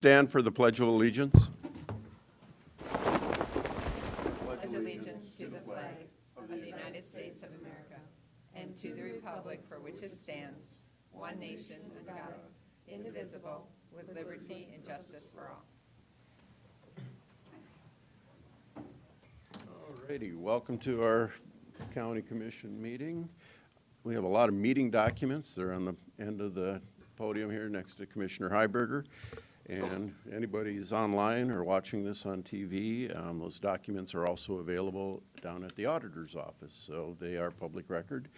Stand for the Pledge of Allegiance. Pledge allegiance to the flag of the United States of America and to the republic for which it stands, one nation under God, indivisible, with liberty and justice for all. Alrighty, welcome to our County Commission meeting. We have a lot of meeting documents. They're on the end of the podium here next to Commissioner Heiberger. And anybody who's online or watching this on TV, those documents are also available down at the auditor's office. So they are public record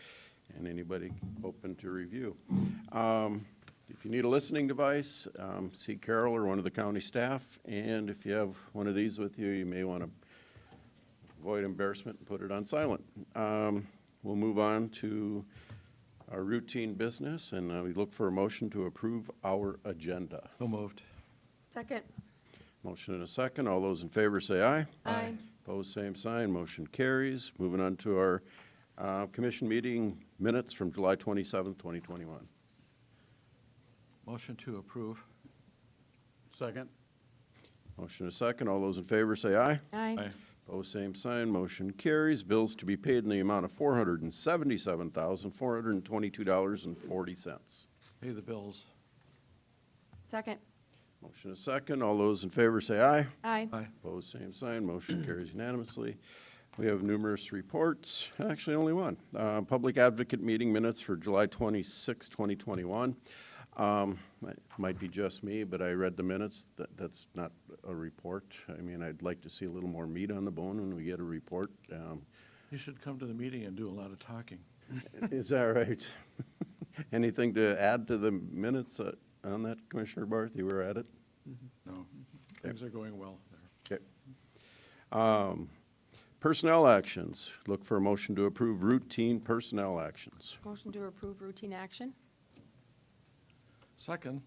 and anybody open to review. If you need a listening device, see Carol or one of the county staff. And if you have one of these with you, you may want to avoid embarrassment and put it on silent. We'll move on to our routine business, and we look for a motion to approve our agenda. So moved. Second. Motion and a second. All those in favor say aye. Aye. Opposed, same sign. Motion carries. Moving on to our commission meeting minutes from July 27th, 2021. Motion to approve. Second. Motion and a second. All those in favor say aye. Aye. Opposed, same sign. Motion carries. Bills to be paid in the amount of $477,422.40. Pay the bills. Second. Motion is second. All those in favor say aye. Aye. Aye. Opposed, same sign. Motion carries unanimously. We have numerous reports. Actually, only one. Public Advocate meeting minutes for July 26, 2021. It might be just me, but I read the minutes. That's not a report. I mean, I'd like to see a little more meat on the bone when we get a report. You should come to the meeting and do a lot of talking. Is that right? Anything to add to the minutes on that, Commissioner Barth? You were at it? No, things are going well there. Okay. Personnel actions. Look for a motion to approve routine personnel actions. Motion to approve routine action. Second.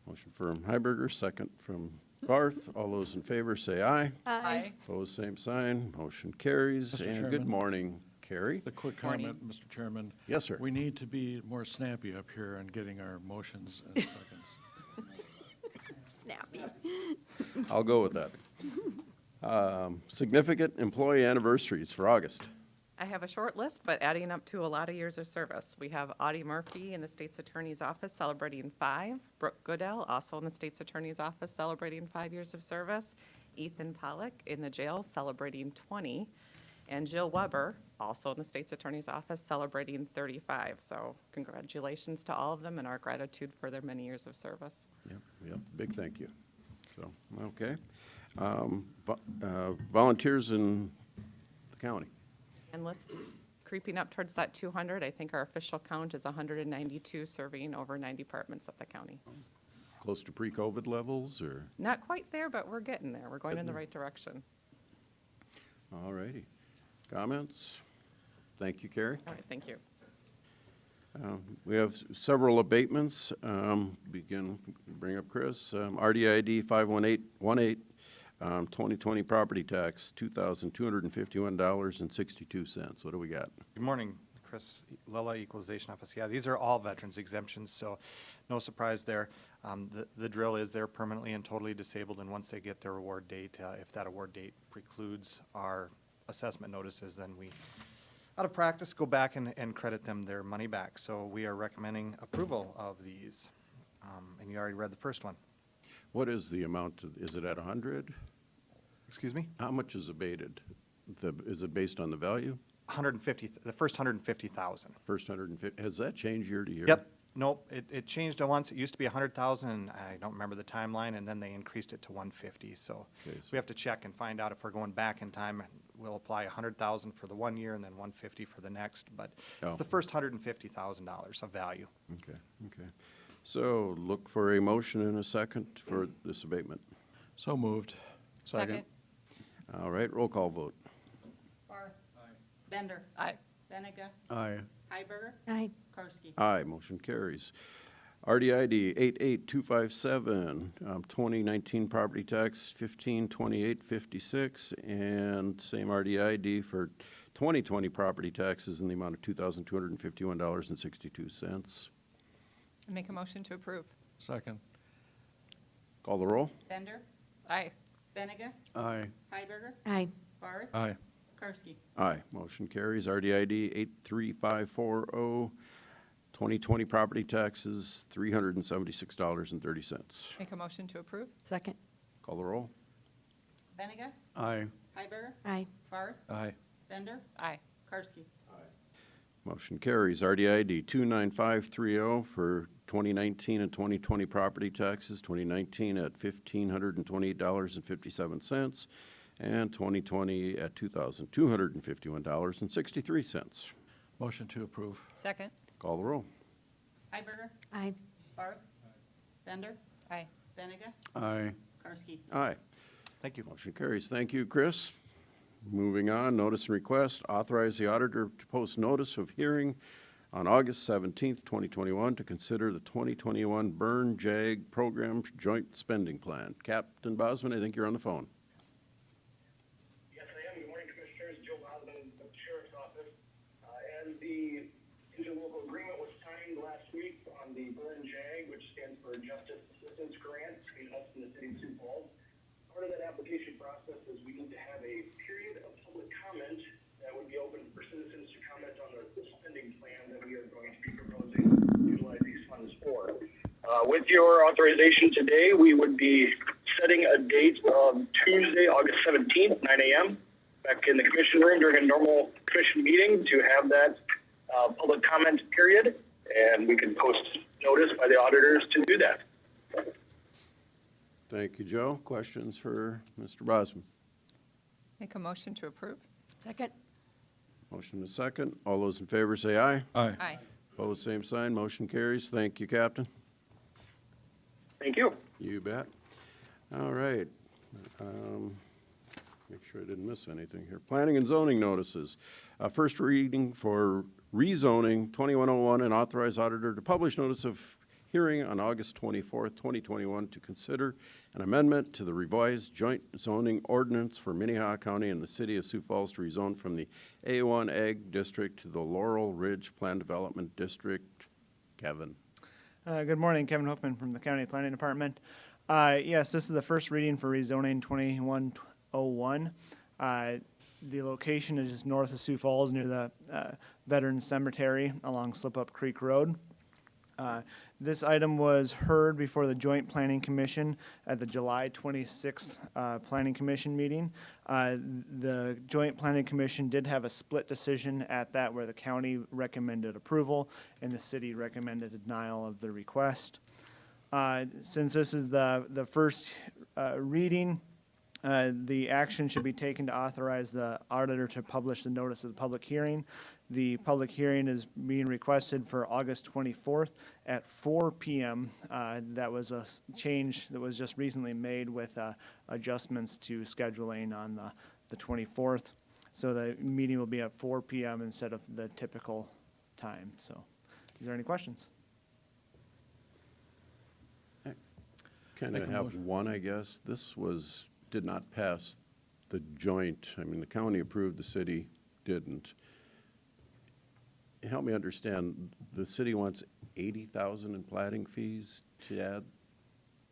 Motion from Heiberger, second from Barth. All those in favor say aye. Aye. Opposed, same sign. Motion carries. Mr. And good Chairman. morning, Carrie. A quick comment, Mr. Chairman. Yes, sir. We need to be more snappy up here on getting our motions in seconds. Snappy. I'll go with that. Significant employee anniversaries for August. I have a short list, but adding up to a lot of years of service. We have Audie Murphy in the State's Attorney's Office celebrating 5. Brooke Goodell, also in the State's Attorney's Office, celebrating 5 years of service. Ethan Pollock in the jail celebrating 20. And Jill Weber, also in the State's Attorney's Office, celebrating 35. So congratulations to all of them and our gratitude for their many years of service. Yep, big thank you. So, okay. Volunteers in the county. And list is creeping up towards that 200. I think our official count is 192 serving over 9 departments of the county. Close to pre-COVID levels, or? Not quite there, but we're getting there. We're going in the right direction. All righty. Comments? Thank you, Carrie. All right, thank you. We have several abatements. Bring up Chris. RDID 51818, 2020 property tax, $2,251.62. What do we got? Good morning, Chris Lilla, Equalization Office. Yeah, these are all veterans exemptions, so no surprise there. The drill is they're permanently and totally disabled, and once they get their award date, if that award date precludes our assessment notices, then we, out of practice, go back and credit them their money back. So we are recommending approval of these, and you already read the first one. What is the amount? Is it at 100? Excuse me? How much is abated? Is it based on the value? 150, the first 150,000. First 150. Has that changed year to year? Yep. Nope, it changed once. It used to be 100,000, and I don't remember the timeline, and then they increased it to 150. So Okay, so- we have to check and find out if we're going back in time. We'll apply 100,000 for the 1 year and then 150 for the next. But it's Oh. the first $150,000 of value. Okay. So look for a motion and a second for this abatement. So moved. Second. All right, roll call vote. Barth. Bender. Aye. Benega. Aye. Heiberger. Aye. Karski. Aye, motion carries. RDID 88257, 2019 property tax 152856, and same RDID for 2020 property taxes in the amount of $2,251.62. Make a motion to approve. Second. Call the roll. Bender, Aye. Benega, Aye. Hiberger, Aye. Barth, Aye. Karski. Aye. Motion carries. RDID 83540, 2020 property taxes, $376.30. Make a motion to approve? Second. Call the roll. Benega, Aye. Hiberger, Aye. Barth, Aye. Bender, Aye. Karski. Motion carries. RDID 29530 for 2019 and 2020 property taxes, 2019 at $1,528.57, and 2020 at $2,251.63. Motion to approve. Second? Call the roll. Hiberger, Aye. Barth, Bender, Aye. Benega, Aye. Karski. Aye. Thank you. Motion carries. Thank you, Chris. Moving on, notice and request, authorize the auditor to post notice of hearing on August 17th, 2021 to consider the 2021 Burn JAG Program Joint Spending Plan. Captain Bosman, I think you're on the phone. Yes, I am. Good morning, Commissioners. Joe Bosman with the Sheriff's Office. And the interlocal agreement was signed last week on the Burn JAG, which stands for Justice Assistance Grant between us and the city of Sioux Falls. Part of that application process is we need to have a period of public comment that would be open for citizens to comment on the spending plan that we are going to be proposing to utilize these funds for. With your authorization today, we would be setting a date of Tuesday, August 17th, 9 a.m. back in the commission room during a normal commission meeting to have that public comment period, and we can post notice by the auditors to do that. Thank you, Joe. Questions for Mr. Bosman? Make a motion to approve? Second. Motion is second. All those in favor say aye. Aye. Aye. Opposed, same sign. Motion carries. Thank you, Captain. Thank you. You bet. All right. Make sure I didn't miss anything here. Planning and zoning notices. First reading for rezoning 2101 and authorize auditor to publish notice of hearing on August 24th, 2021 to consider an amendment to the revised joint zoning ordinance for Minnehaha County and the city of Sioux Falls to rezone from the A1 Ag District to the Laurel Ridge Plan Development District. Kevin. Good morning, Kevin Hookman from the County Planning Department. Yes, this is the first reading for rezoning 2101. The location is just north of Sioux Falls near the Veterans Cemetery along Slip Up Creek Road. This item was heard before the Joint Planning Commission at the July 26th Planning Commission meeting. The Joint Planning Commission did have a split decision at that where the county recommended approval and the city recommended denial of the request. Since this is the first reading, the action should be taken to authorize the auditor to publish the notice of the public hearing. The public hearing is being requested for August 24th at 4 p.m. That was a change that was just recently made with adjustments to scheduling on the 24th. So the meeting will be at 4 p.m. instead of the typical time. So is there any questions? Kind Make of a have motion. one, I guess. This did not pass the joint, I mean, the county approved, the city didn't. Help me understand, the city wants 80,000 in plating fees to add,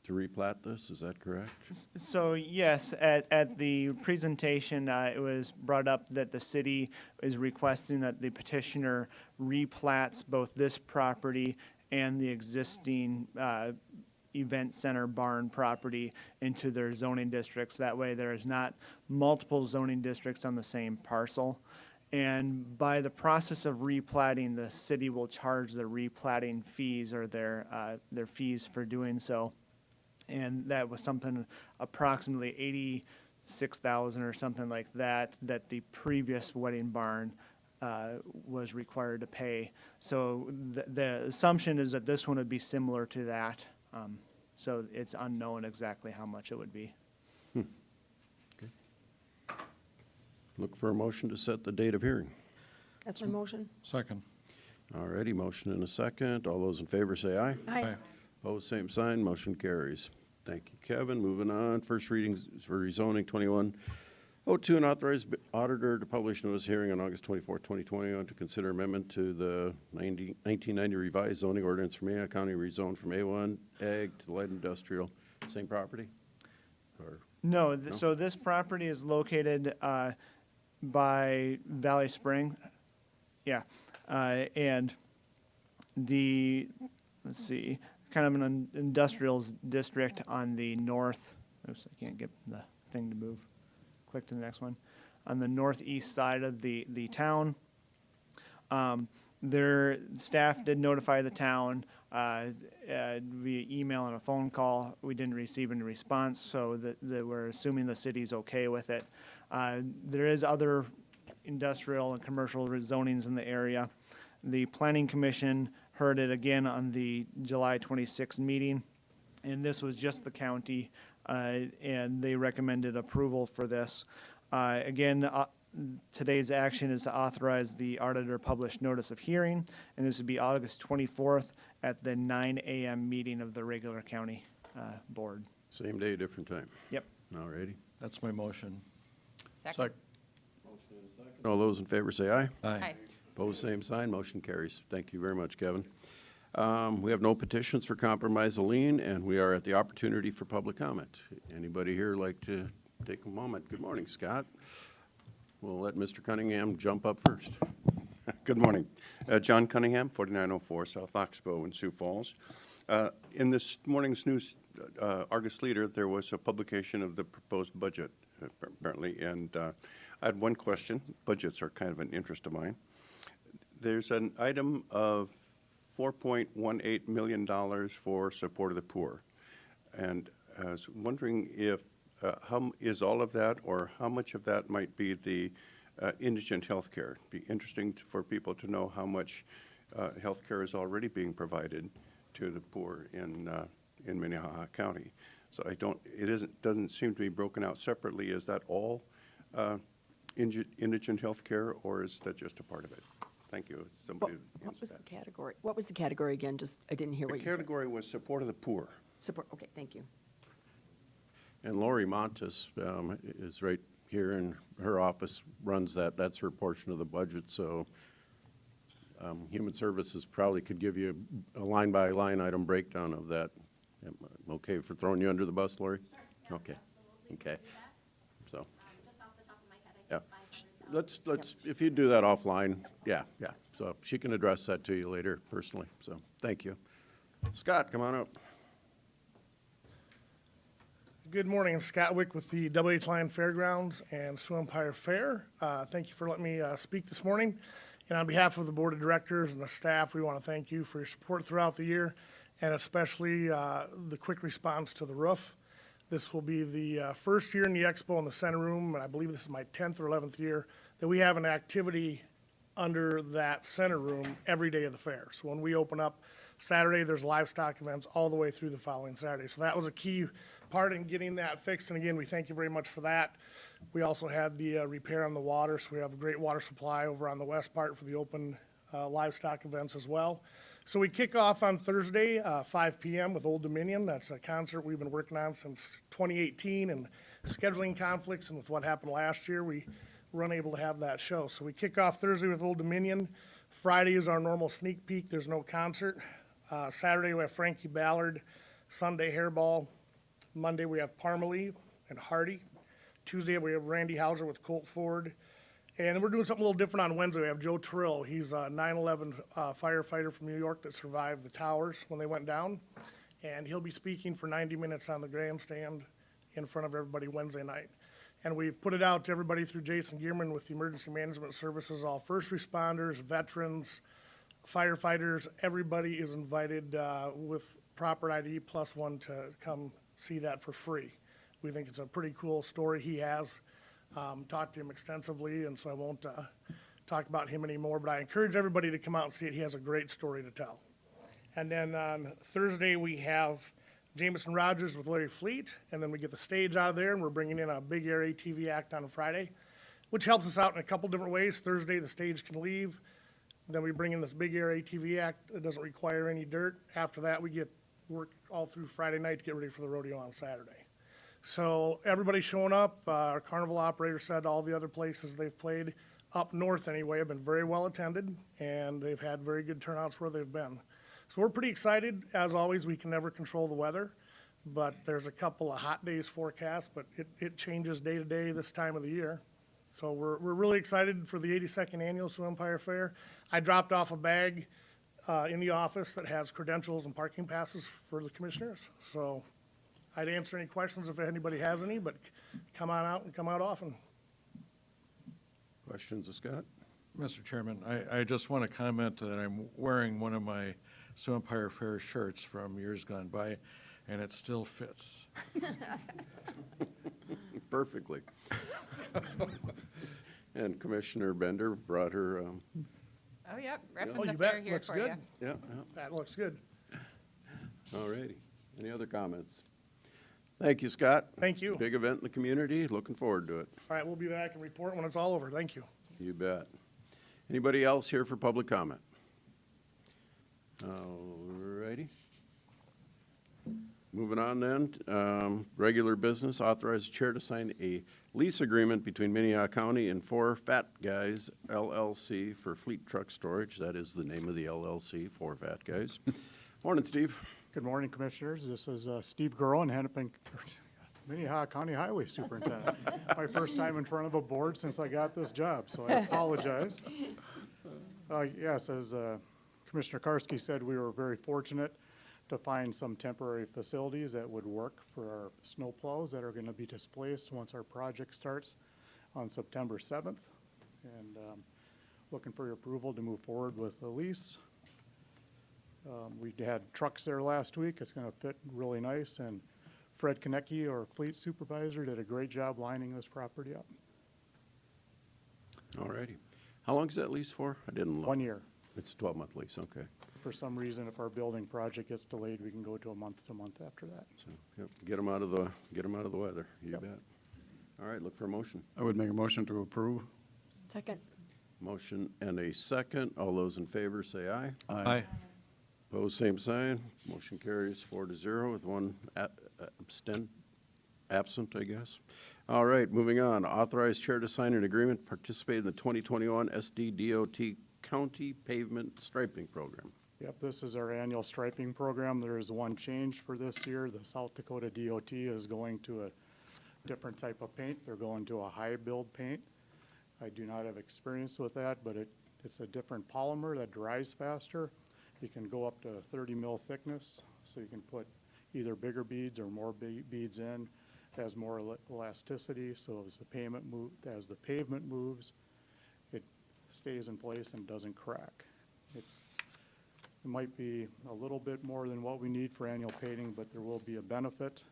to replat this, is that correct? So yes, at the presentation, it was brought up that the city is requesting that the petitioner replats both this property and the existing event center barn property into their zoning districts. That way there is not multiple zoning districts on the same parcel. And by the process of replatting, the city will charge the replatting fees or their fees for doing so. And that was something approximately 86,000 or something like that the previous wedding barn was required to pay. So the assumption is that this one would be similar to that. So it's unknown exactly how much it would be. Look for a motion to set the date of hearing. That's my motion. Second. All righty, motion and a second. All those in favor say aye. Aye. Opposed, same sign. Motion carries. Thank you, Kevin. Moving on. First readings for rezoning O2, and authorize auditor to publish notice hearing on August 24, 2021 to consider amendment to the 1990 revised zoning ordinance for Minnehaha County rezone from A1 Ag to light industrial. Same property? Or No, so this property is located by Valley Spring. Yeah, and let's see, kind of an industrial district on the north. Oops, I can't get the thing to move. Click to the next one. On the northeast side of the town. Their staff did notify the town via email and a phone call. We didn't receive any response, so that we're assuming the city's okay with it. There is other industrial and commercial rezonings in the area. The Planning Commission heard it again on the July 26th meeting, and this was just the county, and they recommended approval for this. Again, today's action is to authorize the auditor publish notice of hearing, and this would be August 24th at the 9 a.m. meeting of the regular county board. same day, different time? Yep. All righty. That's my motion. Second. All those in favor say aye. Aye. Opposed, same sign. Motion carries. Thank you very much, Kevin. We have no petitions for compromise of lien, and we are at the opportunity for public comment. Anybody here like to take a moment? Good morning, Scott. We'll let Mr. Cunningham jump up first. Good morning. John Cunningham, 4904 South Oxbow in Sioux Falls. In this morning's news, Argus Leader, there was a publication of the proposed budget, apparently, and I had one question. Budgets are kind of an interest of mine. There's an item of $4.18 million for support of the poor. And I was wondering if, how is all of that, or how much of that might be the indigent health care? It'd be interesting for people to know how much health care is already being provided to the poor in Minnehaha County. So doesn't seem to be broken out separately. Is that all indigent health care, or is that just a part of it? Thank you. Somebody What was answer the that. category? What was the category again? Just, I didn't hear The what you said. category was support of the poor. Support, okay, thank you. And Lori Montes is right here, and her office runs that. That's her portion of the budget, so Human Services probably could give you a line-by-line item breakdown of that. Am I okay for throwing you under the bus, Lori? Sure, Okay. absolutely. Okay. Do that. So, Just off the top of my head, I yeah. think 500,000. let's, if you do that offline, yeah. So she can address that to you later personally, so thank you. Scott, come on up. Good morning, Scott Wick with the WH Lion Fairgrounds and Sioux Empire Fair. Thank you for letting me speak this morning. And on behalf of the Board of Directors and the staff, we want to thank you for your support throughout the year, and especially the quick response to the roof. This will be the first year in the expo in the center room, and I believe this is my 10th or 11th year, that we have an activity under that center room every day of the fair. So when we open up Saturday, there's livestock events all the way through the following Saturday. So that was a key part in getting that fixed, and again, we thank you very much for that. We also had the repair on the water, so we have a great water supply over on the west part for the open livestock events as well. So we kick off on Thursday, 5 p.m. with Old Dominion. That's a concert we've been working on since 2018, and scheduling conflicts and with what happened last year, we were unable to have that show. So we kick off Thursday with Old Dominion. Friday is our normal sneak peek. There's no concert. Saturday we have Frankie Ballard, Sunday Hairball. Monday we have Parmalee and Hardy. Tuesday we have Randy Hauser with Colt Ford. And we're doing something a little different on Wednesday. We have Joe Terrell. He's a 9/11 firefighter from New York that survived the towers when they went down. And he'll be speaking for 90 minutes on the grandstand in front of everybody Wednesday night. And we've put it out to everybody through Jason Gearman with the Emergency Management Services, all first responders, veterans, firefighters. Everybody is invited with proper ID +1 to come see that for free. We think it's a pretty cool story he has. Talked to him extensively, and so I won't talk about him anymore, but I encourage everybody to come out and see it. He has a great story to tell. And then on Thursday, we have Jameson Rogers with Larry Fleet, and then we get the stage out of there, and we're bringing in a big air ATV act on Friday, which helps us out in a couple different ways. Thursday, the stage can leave. Then we bring in this big air ATV act that doesn't require any dirt. After that, we get work all through Friday night to get ready for the rodeo on Saturday. So everybody's showing up. Our carnival operator said all the other places they've played, up north anyway, have been very well attended, and they've had very good turnouts where they've been. So we're pretty excited. As always, we can never control the weather, but there's a couple of hot days forecast, but it changes day to day this time of the year. So we're really excited for the 82nd Annual Sioux Empire Fair. I dropped off a bag in the office that has credentials and parking passes for the commissioners. So I'd answer any questions if anybody has any, but come on out and come out often. Questions of Scott? Mr. Chairman, I just want to comment that I'm wearing one of my Sioux Empire Fair shirts from years gone by, and it still fits. Perfectly. And Commissioner Bender brought her, Oh, yep, Oh, repping you the bet. fair here Looks for good. you. yeah, That looks good. all righty. Any other comments? Thank you, Scott. Thank you. Big event in the community, looking forward to it. All right, we'll be back and report when it's all over. Thank you. You bet. Anybody else here for public comment? All righty. Moving on then, regular business, authorize the chair to sign a lease agreement between Minnehaha County and Four Fat Guys LLC for fleet truck storage. That is the name of the LLC, Four Fat Guys. Morning, Steve. Good morning, Commissioners. This is Steve Gurrow, Hennepin, Minnehaha County Highway Superintendent. My first time in front of a board since I got this job, so I apologize. Yes, as Commissioner Karski said, we were very fortunate to find some temporary facilities that would work for our snow plows that are going to be displaced once our project starts on September 7th. And looking for your approval to move forward with the lease. We had trucks there last week. It's going to fit really nice. And Fred Konecki, our fleet supervisor, did a great job lining this property up. All righty. How long is that lease for? I didn't look. 1 year. It's a 12-month lease, okay. For some reason, if our building project gets delayed, we can go to a month after that. So, yep, get them out of the weather, you Yep. bet. All right, look for a motion. I would make a motion to approve. Second. Motion and a second. All those in favor say aye. Aye. Opposed, same sign. Motion carries 4-0 with one absent, I guess. All right, moving on. Authorize chair to sign an agreement to participate in the 2021 SD DOT County Pavement Striping Program. Yep, this is our annual striping program. There is one change for this year. The South Dakota DOT is going to a different type of paint. They're going to a high build paint. I do not have experience with that, but it's a different polymer that dries faster. You can go up to 30 mil thickness, so you can put either bigger beads or more beads in. It has more elasticity, so as the pavement moves, it stays in place and doesn't crack. It might be a little bit more than what we need for annual painting, but there will be a benefit.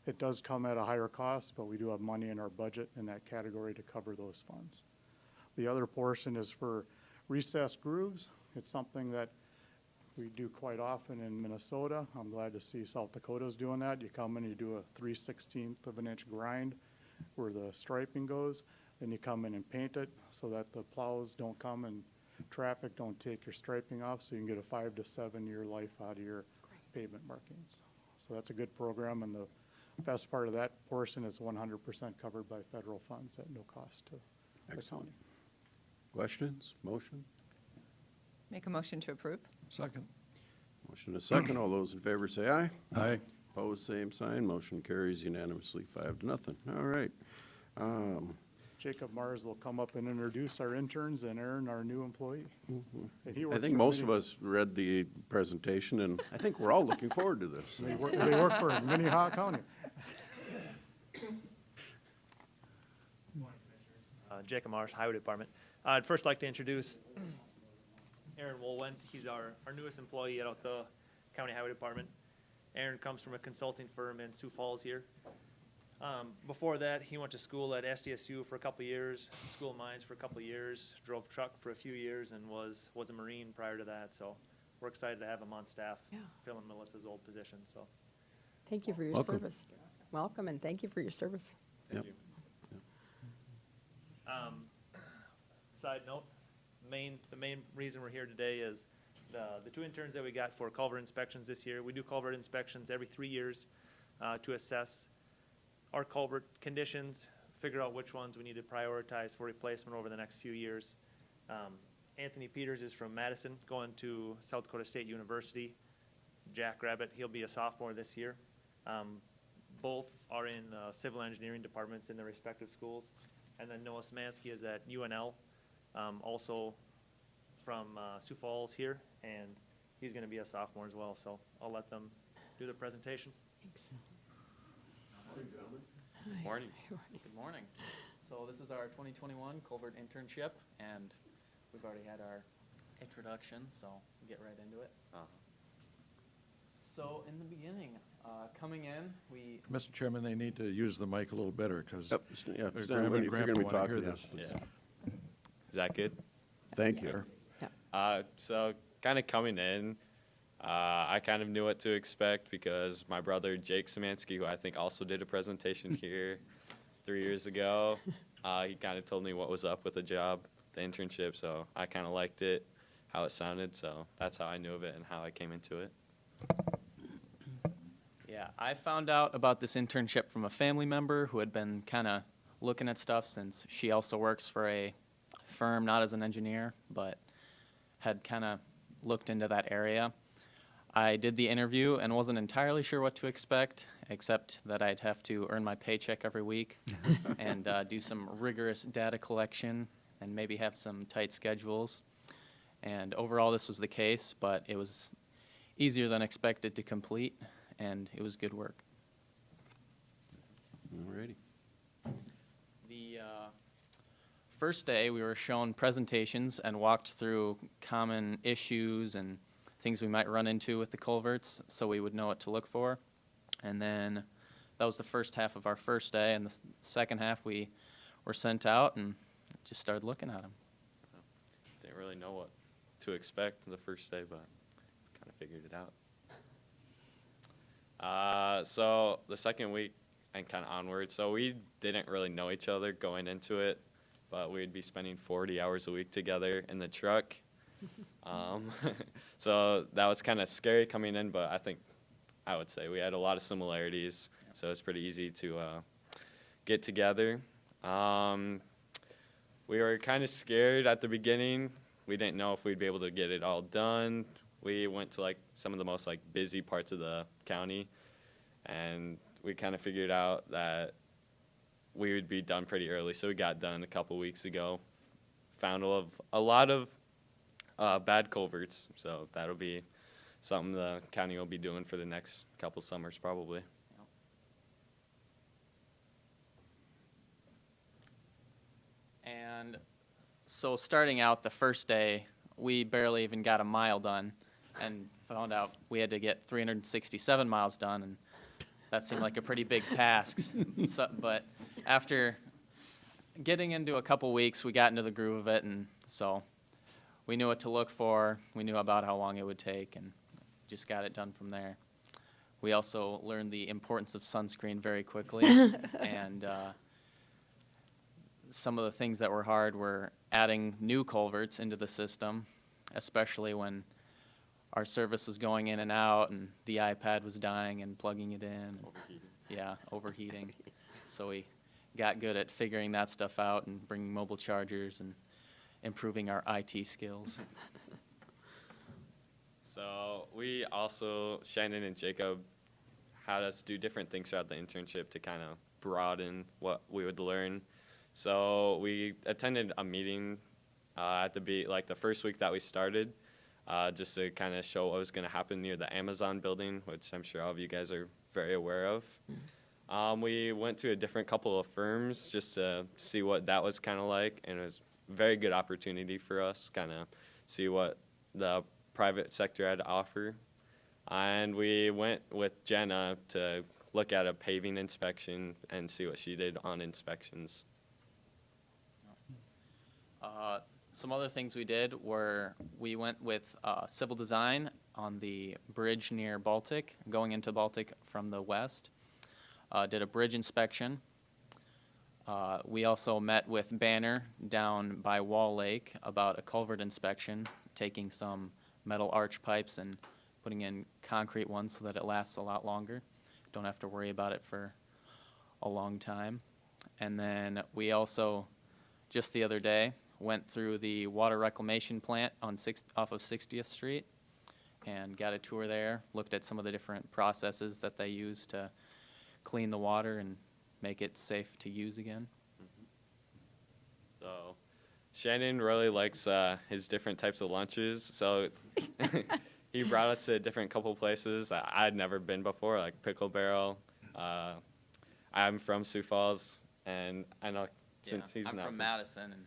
It does come at a higher cost, but we do have money in our budget in that category to cover those funds. The other portion is for recessed grooves. It's something that we do quite often in Minnesota. I'm glad to see South Dakota's doing that. You come in, you do a 3/16 of an inch grind where the striping goes, then you come in and paint it so that the plows don't come and traffic don't take your striping off, so you can get a 5 to 7 year life out of your pavement markings. So that's a good program, and the best part of that portion is 100% covered by federal funds at no cost to the county. Questions? Motion? Make a motion to approve. Second. Motion is second. All those in favor say aye. Aye. Opposed, same sign. Motion carries unanimously 5-0. All right. Jacob Mars will come up and introduce our interns and Aaron, our new employee. And he I works think for most of us read the presentation, and I think we're all looking forward to this. They work for Minnehaha County. Jacob Marsh, Highway Department. I'd first like to introduce Aaron Woolwent. He's our newest employee out the County Highway Department. Aaron comes from a consulting firm in Sioux Falls here. Before that, he went to school at SDSU for a couple years, School of Mines for a couple years, drove truck for a few years, and was a Marine prior to that. So we're excited to have him on staff, filling Melissa's old position. So Thank you for your Welcome. service. Welcome, and thank you for your service. thank you. Side note, the main reason we're here today is the two interns that we got for culvert inspections this year. We do culvert inspections every 3 years to assess our culvert conditions, figure out which ones we need to prioritize for replacement over the next few years. Anthony Peters is from Madison, going to South Dakota State University. Jack Rabbit, he'll be a sophomore this year. Both are in civil engineering departments in their respective schools. And then Noah Smansky is at UNL, also from Sioux Falls here, and he's going to be a sophomore as well. So I'll let them do the presentation. Morning. Good morning. So this is our 2021 culvert internship, and we've already had our introduction, so we'll get right into it. So in the beginning, coming in, we... Mr. Chairman, they need to use the mic a little better, because Yep, yeah, stand when if you're gonna be talking, yes. Yeah. Is that good? Thank you. So kind of coming in, I kind of knew what to expect because my brother Jake Szymanski, who I think also did a presentation here 3 years ago, he kind of told me what was up with the job, the internship, so I kind of liked it, how it sounded, so that's how I knew of it and how I came into it. Yeah, I found out about this internship from a family member who had been kind of looking at stuff since she also works for a firm, not as an engineer, but had kind of looked into that area. I did the interview and wasn't entirely sure what to expect, except that I'd have to earn my paycheck every week and do some rigorous data collection and maybe have some tight schedules. And overall, this was the case, but it was easier than expected to complete, and it was good work. Alrighty. The first day, we were shown presentations and walked through common issues and things we might run into with the culverts, so we would know what to look for. And then that was the first half of our first day, and the second half we were sent out and just started looking at them. Didn't really know what to expect the first day, but kind of figured it out. So the second week and kind of onward, so we didn't really know each other going into it, but we'd be spending 40 hours a week together in the truck. So that was kind of scary coming in, but I would say we had a lot of similarities, so it's pretty easy to get together. We were kind of scared at the beginning. We didn't know if we'd be able to get it all done. We went to like some of the most like busy parts of the county, and we kind of figured out that we would be done pretty early, so we got done a couple weeks ago. Found a lot of bad culverts, so that'll be something the county will be doing for the next couple summers probably. And so starting out the first day, we barely even got a mile done and found out we had to get 367 miles done, and that seemed like a pretty big task. But after getting into a couple weeks, we got into the groove of it, and so we knew what to look for. We knew about how long it would take, and just got it done from there. We also learned the importance of sunscreen very quickly, and some of the things that were hard were adding new culverts into the system, especially when our service was going in and out and the iPad was dying and plugging it in. Overheating. Yeah, overheating. So we got good at figuring that stuff out and bringing mobile chargers and improving our IT skills. So we also, Shannon and Jacob, had us do different things throughout the internship to kind of broaden what we would learn. So we attended a meeting at the first week that we started, just to kind of show what was going to happen near the Amazon building, which I'm sure all of you guys are very aware of. We went to a different couple of firms just to see what that was kind of like, and it was a very good opportunity for us, kind of see what the private sector had to offer. And we went with Jenna to look at a paving inspection and see what she did on inspections. Some other things we did were we went with civil design on the bridge near Baltic, going into Baltic from the west. Did a bridge inspection. We also met with Banner down by Wall Lake about a culvert inspection, taking some metal arch pipes and putting in concrete ones so that it lasts a lot longer. Don't have to worry about it for a long time. And then we also, just the other day, went through the water reclamation plant on off of 60th Street and got a tour there, looked at some of the different processes that they use to clean the water and make it safe to use again. So Shannon really likes his different types of lunches. So he brought us to a different couple places I'd never been before, like Pickle Barrel. I'm from Sioux Falls, and I know since he's I'm not from Madison, and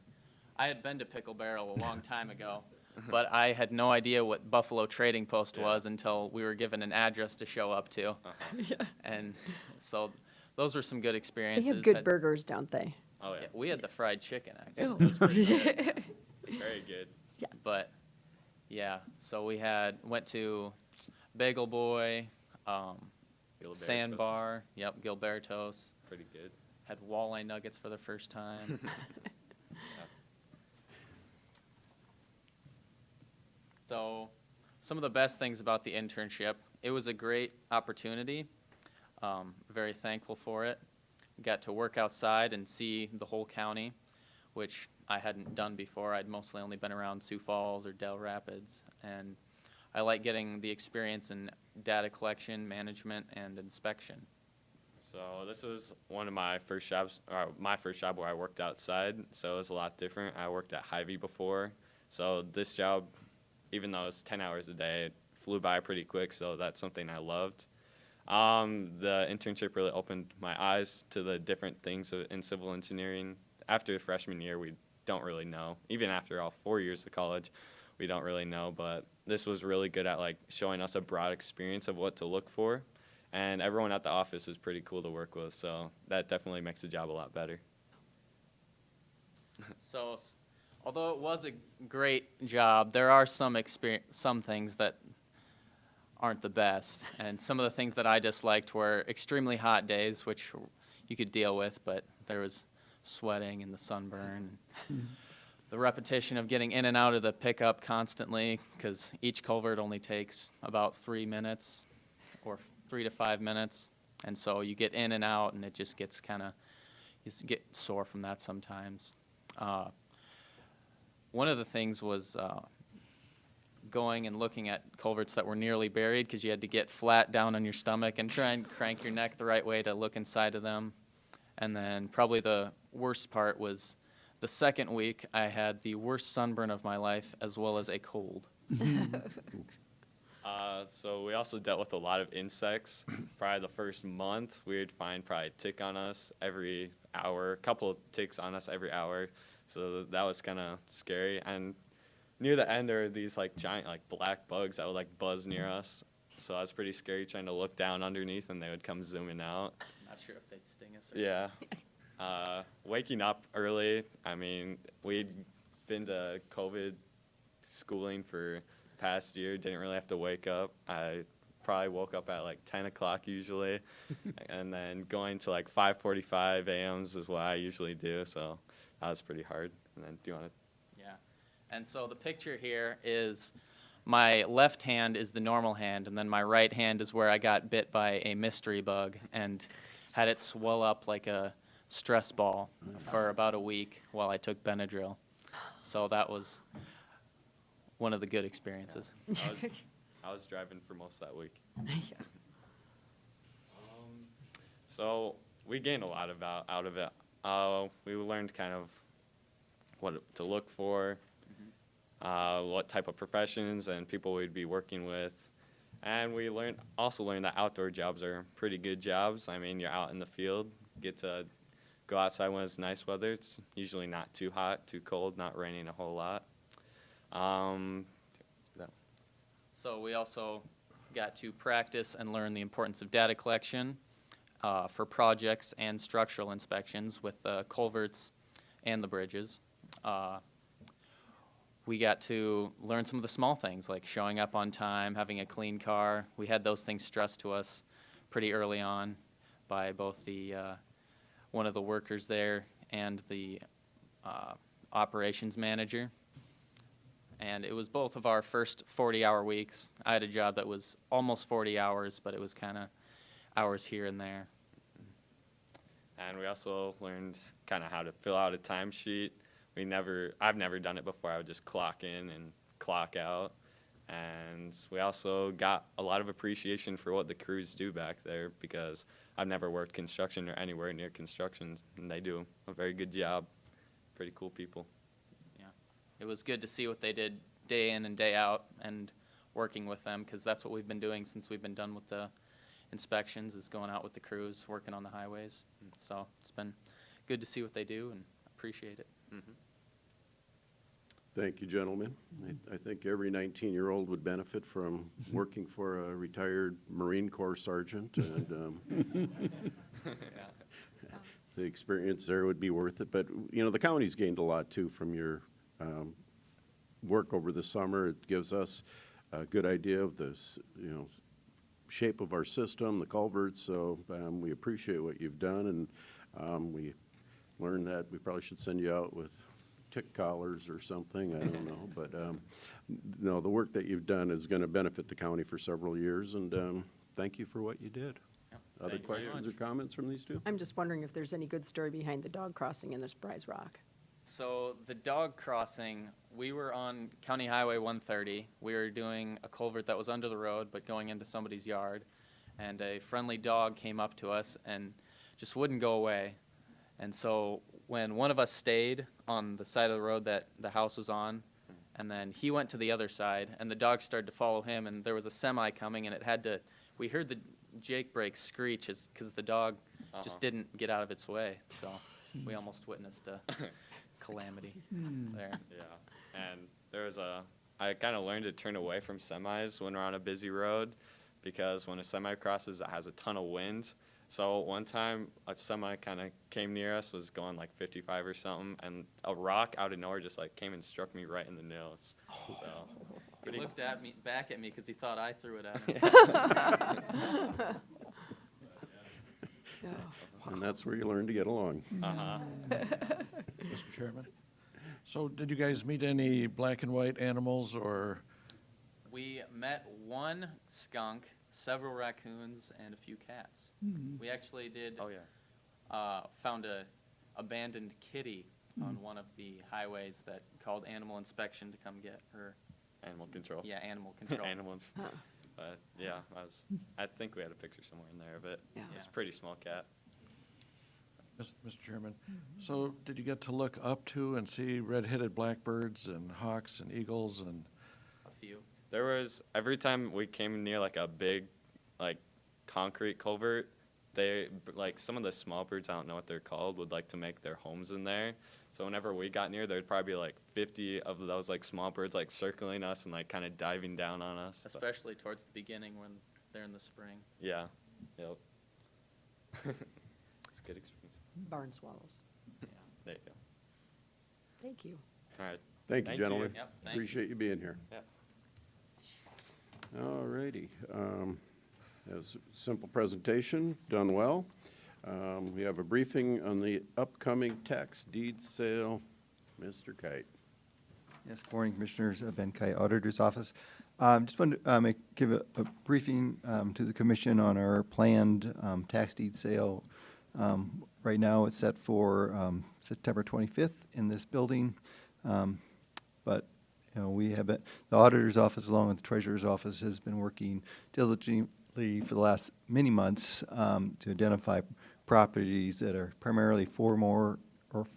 I had been to Pickle Barrel a long time ago, but I had no idea what Buffalo Trading Post was until we were given an address to show up to. And so those were some good They experiences. have good burgers, don't they? Oh, yeah. We had the fried chicken, actually. Oh. It was pretty good. Very good. Yeah. But, yeah, so we went to Bagel Boy, Gilberto's. Sandbar, Gilberto's. Pretty good. Had walleye nuggets for the first time. So, some of the best things about the internship, it was a great opportunity. Very thankful for it. Got to work outside and see the whole county, which I hadn't done before. I'd mostly only been around Sioux Falls or Del Rapids, and I like getting the experience in data collection, management, and inspection. So this was one of my first jobs, or my first job where I worked outside, so it was a lot different. I worked at Hy-Vee before, so this job, even though it was 10 hours a day, it flew by pretty quick, so that's something I loved. The internship really opened my eyes to the different things in civil engineering. After the freshman year, we don't really know. Even after all 4 years of college, we don't really know, but this was really good at like showing us a broad experience of what to look for. And everyone at the office is pretty cool to work with, so that definitely makes the job a lot better. So, although it was a great job, there are some things that aren't the best. And some of the things that I disliked were extremely hot days, which you could deal with, but there was sweating and the sunburn. The repetition of getting in and out of the pickup constantly, because each culvert only takes about 3 minutes or 3 to 5 minutes. And so you get in and out, and it just gets you get sore from that sometimes. One of the things was going and looking at culverts that were nearly buried, because you had to get flat down on your stomach and try and crank your neck the right way to look inside of them. And then probably the worst part was the second week I had the worst sunburn of my life as well as a cold. So we also dealt with a lot of insects. Probably the first month, we would find probably a tick on us every hour, a couple of ticks on us every hour. So that was kind of scary. And near the end, there were these like giant like black bugs that would like buzz near us. So that was pretty scary trying to look down underneath, and they would come zooming out. Not sure if they'd sting us or Yeah. Waking up early, I mean, we'd been to COVID schooling for past year, didn't really have to wake up. I probably woke up at like 10 o'clock usually, and then going to like 5:45 a.m.s is what I usually do, so that was pretty hard. And then do you want to? Yeah. And so the picture here is my left hand is the normal hand, and then my right hand is where I got bit by a mystery bug and had it swell up like a stress ball for about a week while I took Benadryl. So that was one of the good experiences. I was driving for most of that week. So we gained a lot out of it. We learned kind of what to look for, what type of professions and people we'd be working with. And we also learned that outdoor jobs are pretty good jobs. I mean, you're out in the field, get to go outside when it's nice weather. It's usually not too hot, too cold, not raining a whole lot. So we also got to practice and learn the importance of data collection for projects and structural inspections with the culverts and the bridges. We got to learn some of the small things like showing up on time, having a clean car. We had those things stressed to us pretty early on by both the one of the workers there and the operations manager. And it was both of our first 40-hour weeks. I had a job that was almost 40 hours, but it was kind of hours here and there. And we also learned kind of how to fill out a timesheet. I've never done it before. I would just clock in and clock out. And we also got a lot of appreciation for what the crews do back there, because I've never worked construction or anywhere near construction, and they do a very good job. Pretty cool people. Yeah, it was good to see what they did day in and day out, and working with them, because that's what we've been doing since we've been done with the inspections, is going out with the crews, working on the highways. So it's been good to see what they do, and appreciate it. Mm-hmm. Thank you, gentlemen. I think every 19-year-old would benefit from working for a retired Marine Corps sergeant, and the experience there would be worth it. But, you know, the county's gained a lot, too, from your work over the summer. It gives us a good idea of the, you know, shape of our system, the culverts, so we appreciate what you've done, and we learned that we probably should send you out with tick collars or something, I don't know, but no, the work that you've done is going to benefit the county for several years, and thank you for what you did. Yep. Other Thank you very questions or much. comments from these two? I'm just wondering if there's any good story behind the dog crossing in the Surprise Rock. So the dog crossing, we were on County Highway 130. We were doing a culvert that was under the road but going into somebody's yard, and a friendly dog came up to us and just wouldn't go away. And so when one of us stayed on the side of the road that the house was on, and then he went to the other side, and the dog started to follow him, and there was a semi coming, and it had to, we heard the Jake brake screech because the dog just didn't get out of its way. So we almost witnessed a calamity there. Yeah, and I kind of learned to turn away from semis when we're on a busy road, because when a semi crosses, it has a ton of wind. So one time, a semi kind of came near us, was going like 55 or something, and a rock out of nowhere just like came and struck me right in the nose. So He looked back at me because he thought I threw it at him. And that's where you learn to get along. Mr. Chairman. So did you guys meet any black and white animals, or? We met one skunk, several raccoons, and a few cats. We actually did. Oh yeah. Found a abandoned kitty on one of the highways that called animal inspection to come get her. Animal control. Yeah, animal control. Animals. But yeah, I think we had a picture somewhere in there of it. Yeah. It's a pretty small cat. Mr. Chairman, so did you get to look up to and see red-headed blackbirds and hawks and eagles and? A few. There was, every time we came near like a big, like concrete culvert, like some of the small birds, I don't know what they're called, would like to make their homes in there. So whenever we got near, there'd probably be like 50 of those like small birds like circling us and like kind of diving down on us. But Especially towards the beginning when they're in the spring. yeah, yep. It's a good experience. Barn swallows. There you go. Thank you. All right. Thank you, gentlemen. Yep, thank you. Appreciate you being here. Yeah. All righty. That was a simple presentation, done well. We have a briefing on the upcoming tax deed sale. Mr. Kite. Yes, good morning, Commissioners. Ben Kite, Auditor's Office. Just wanted to give a briefing to the Commission on our planned tax deed sale. Right now, it's set for September 25th in this building, but you know, we have been, the Auditor's Office along with the Treasurer's Office has been working diligently for the last many months to identify properties that are primarily 4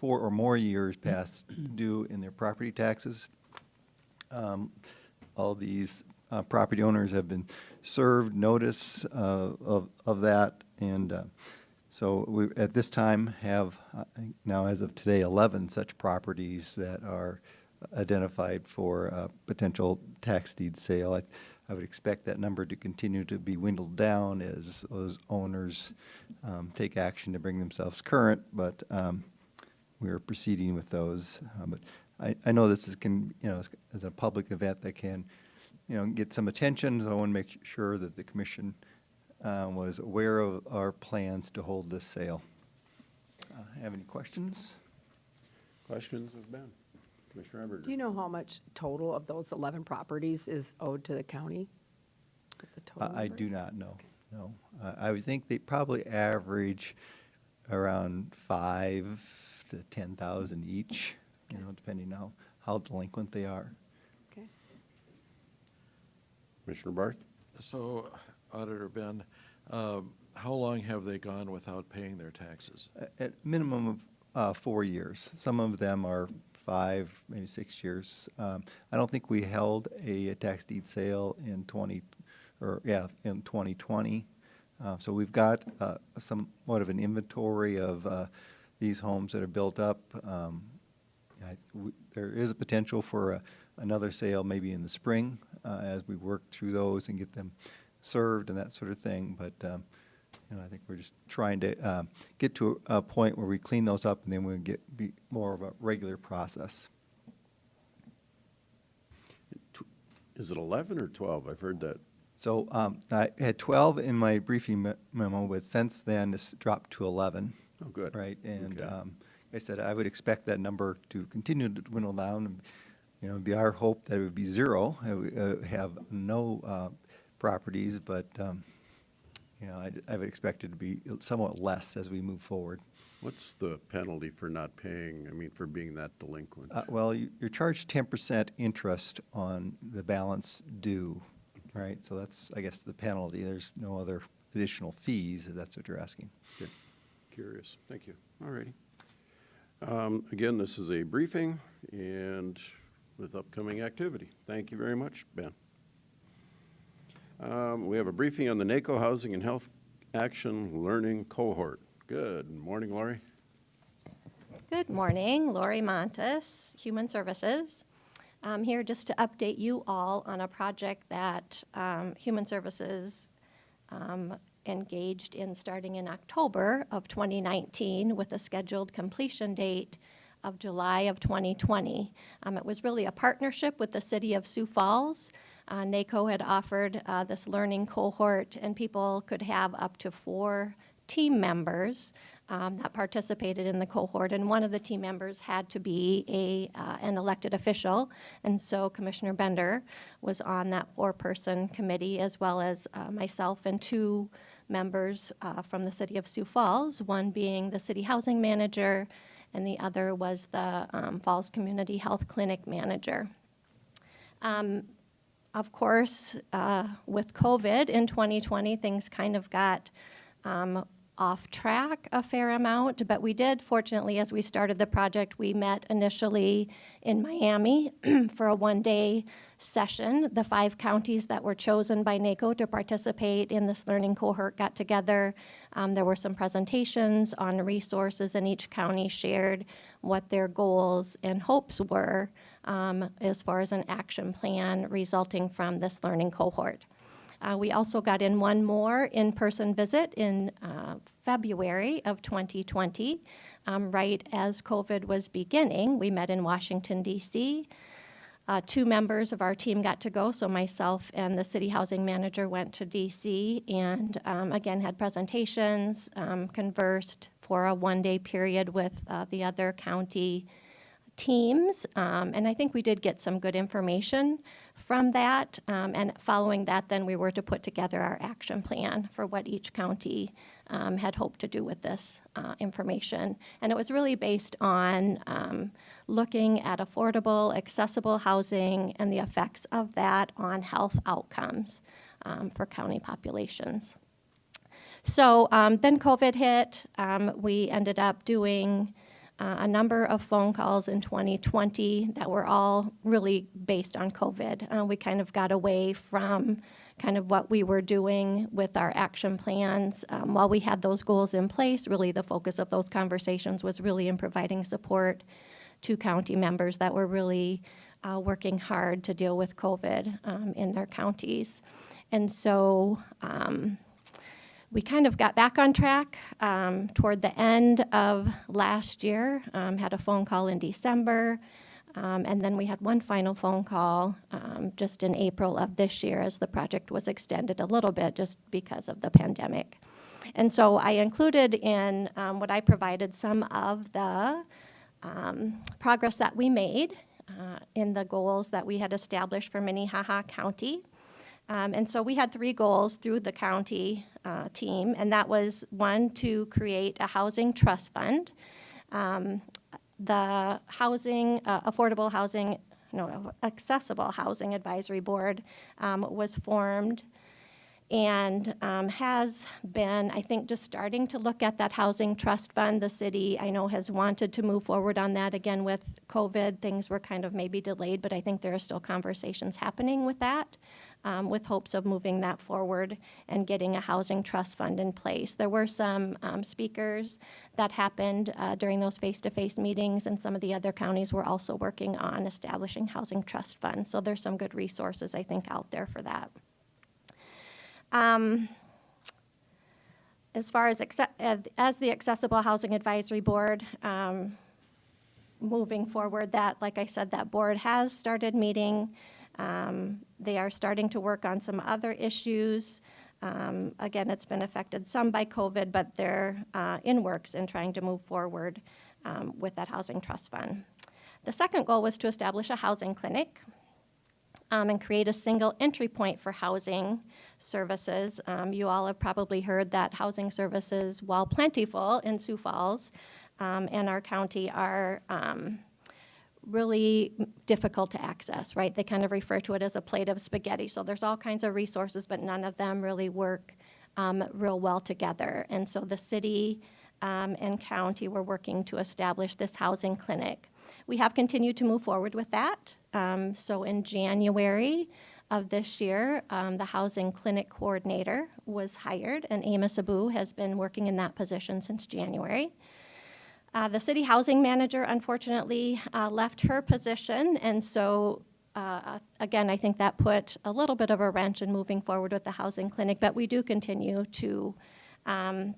or more years past due in their property taxes. All these property owners have been served notice of that, and so we, at this time, have now, as of today, 11 such properties that are identified for potential tax deed sale. I would expect that number to continue to be dwindled down as those owners take action to bring themselves current, but we are proceeding with those. But I know this is as a public event that can get some attention, so I want to make sure that the Commission was aware of our plans to hold this sale. Have any questions? Questions of Ben? Commissioner Everett. Do you know how much total of those 11 properties is owed to the county? What the total I number do is? not know, no. I would think they probably average around 5 to 10,000 each, you know, depending on how delinquent they are. Okay. Commissioner Barth? So, Auditor Ben, how long have they gone without paying their taxes? At minimum of 4 years. Some of them are 5, maybe 6 years. I don't think we held a tax deed sale in 2020. So we've got somewhat of an inventory of these homes that are built up. There is a potential for another sale maybe in the spring as we work through those and get them served and that sort of thing. But you know, I think we're just trying to get to a point where we clean those up and then we'll be more of a regular process. Is it 11 or 12? I've heard that. So I had 12 in my briefing memo, but since then it's dropped to 11. Oh, good. Right, and Okay. I said I would expect that number to continue to dwindle down. And, you know, it'd be our hope that it would be 0, have no properties, but you know, I would expect it to be somewhat less as we move forward. What's the penalty for not paying, I mean, for being that delinquent? Well, you're charged 10% interest on the balance due, right? So that's, I guess, the penalty. There's no other additional fees, if that's what you're asking. Okay. Curious. Thank you. All righty. Again, this is a briefing and with upcoming activity. Thank you very much, Ben. We have a briefing on the NACO Housing and Health Action Learning Cohort. Good morning, Lori. Good morning, Lori Montes, Human Services. I'm here just to update you all on a project that Human Services engaged in starting in October of 2019 with a scheduled completion date of July of 2020. It was really a partnership with the city of Sioux Falls. NACO had offered this learning cohort, and people could have up to 4 team members that participated in the cohort, and one of the team members had to be an elected official, and so Commissioner Bender was on that 4-person committee, as well as myself and 2 members from the city of Sioux Falls, one being the city housing manager, and the other was the Falls Community Health Clinic manager. Of course, with COVID in 2020, things kind of got off track a fair amount, but we did, fortunately, as we started the project, we met initially in Miami for a 1-day session. The 5 counties that were chosen by NACO to participate in this learning cohort got together. There were some presentations on resources, and each county shared what their goals and hopes were as far as an action plan resulting from this learning cohort. We also got in one more in-person visit in February of 2020, right as COVID was beginning. We met in Washington, D.C. 2 members of our team got to go, so myself and the city housing manager went to D.C. and again had presentations, conversed for a 1-day period with the other county teams, and I think we did get some good information from that, and following that then we were to put together our action plan for what each county had hoped to do with this information. And it was really based on looking at affordable, accessible housing and the effects of that on health outcomes for county populations. So then COVID hit. We ended up doing a number of phone calls in 2020 that were all really based on COVID. We kind of got away from kind of what we were doing with our action plans. While we had those goals in place, really the focus of those conversations was really in providing support to county members that were really working hard to deal with COVID in their counties. And so we kind of got back on track toward the end of last year, had a phone call in December, and then we had one final phone call just in April of this year as the project was extended a little bit just because of the pandemic. And so I included in what I provided some of the progress that we made in the goals that we had established for Minnehaha County. And so we had 3 goals through the county team, and that was, 1, to create a housing trust fund. The affordable housing, accessible housing advisory board was formed and has been, I think, just starting to look at that housing trust fund. The city, I know, has wanted to move forward on that. Again, with COVID, things were kind of maybe delayed, but I think there are still conversations happening with that, with hopes of moving that forward and getting a housing trust fund in place. There were some speakers that happened during those face-to-face meetings, and some of the other counties were also working on establishing housing trust funds. So there's some good resources, I think, out there for that. As far as the Accessible Housing Advisory Board, moving forward, that, like I said, that board has started meeting. They are starting to work on some other issues. Again, it's been affected some by COVID, but they're in works and trying to move forward with that housing trust fund. The second goal was to establish a housing clinic and create a single entry point for housing services. You all have probably heard that housing services, while plentiful in Sioux Falls and our county, are really difficult to access, right? They kind of refer to it as a plate of spaghetti. So there's all kinds of resources, but none of them really work real well together. And so the city and county were working to establish this housing clinic. We have continued to move forward with that. So in January of this year, the housing clinic coordinator was hired, and Amos Abu has been working in that position since January. The city housing manager, unfortunately, left her position, and so again, I think that put a little bit of a wrench in moving forward with the housing clinic, but we do continue to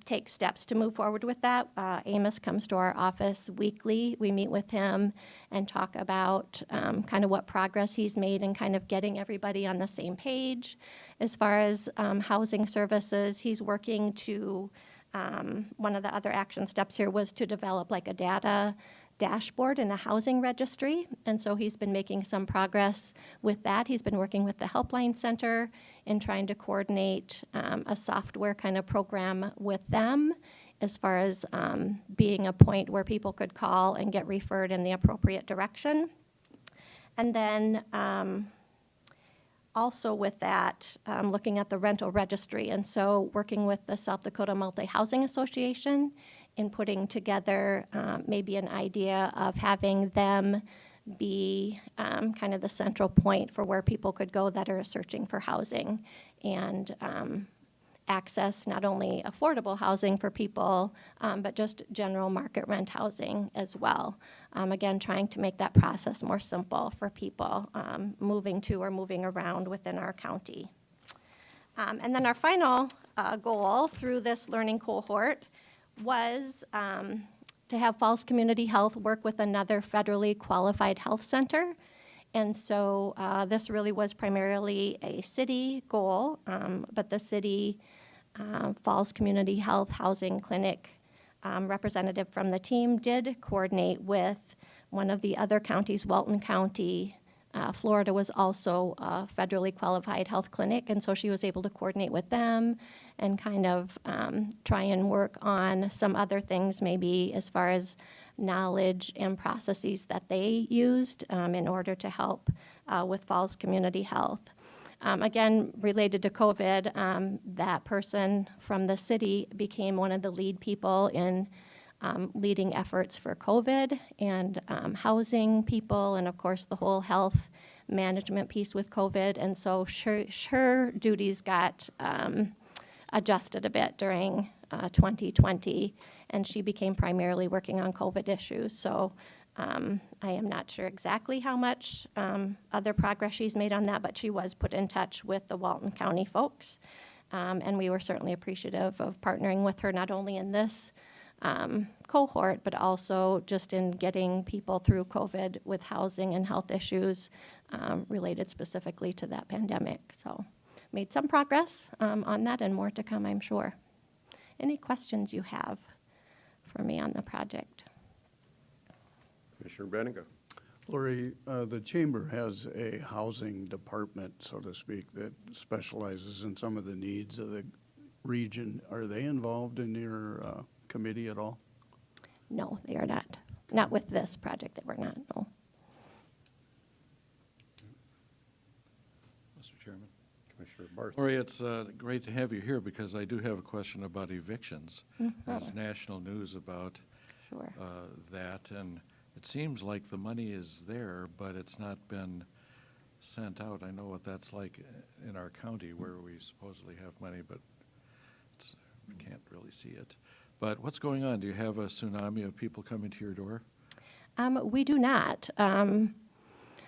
take steps to move forward with that. Amos comes to our office weekly. We meet with him and talk about kind of what progress he's made and kind of getting everybody on the same page. As far as housing services, he's working to, one of the other action steps here was to develop like a data dashboard and a housing registry, and so he's been making some progress with that. He's been working with the Helpline Center in trying to coordinate a software kind of program with them as far as being a point where people could call and get referred in the appropriate direction. And then also with that, looking at the rental registry, and so working with the South Dakota Multi-Housing Association in putting together maybe an idea of having them be kind of the central point for where people could go that are searching for housing and access not only affordable housing for people, but just general market rent housing as well. Again, trying to make that process more simple for people moving to or moving around within our county. And then our final goal through this learning cohort was to have Falls Community Health work with another federally qualified health center. And so this really was primarily a city goal, but the city Falls Community Health Housing Clinic representative from the team did coordinate with one of the other counties, Walton County. Florida was also a federally qualified health clinic, and so she was able to coordinate with them and kind of try and work on some other things, maybe as far as knowledge and processes that they used in order to help with Falls Community Health. Again, related to COVID, that person from the city became one of the lead people in leading efforts for COVID and housing people, and of course the whole health management piece with COVID. And so her duties got adjusted a bit during 2020, and she became primarily working on COVID issues. So I am not sure exactly how much other progress she's made on that, but she was put in touch with the Walton County folks, and we were certainly appreciative of partnering with her not only in this cohort, but also just in getting people through COVID with housing and health issues related specifically to that pandemic. So made some progress on that, and more to come, I'm sure. Any questions you have for me on the project? Commissioner Benega. Lori, the chamber has a housing department, so to speak, that specializes in some of the needs of the region. Are they involved in your committee at all? No, they are not. Not with this project, they were not, no. Mr. Chairman. Commissioner Barth. Lori, it's great to have you here because I do have a question about evictions. There's national news about that, and it seems like the money is there, but it's not been sent out. I know what that's like in our county where we supposedly have money, but we can't really see it. But what's going on? Do you have a tsunami of people coming to your door? We do not.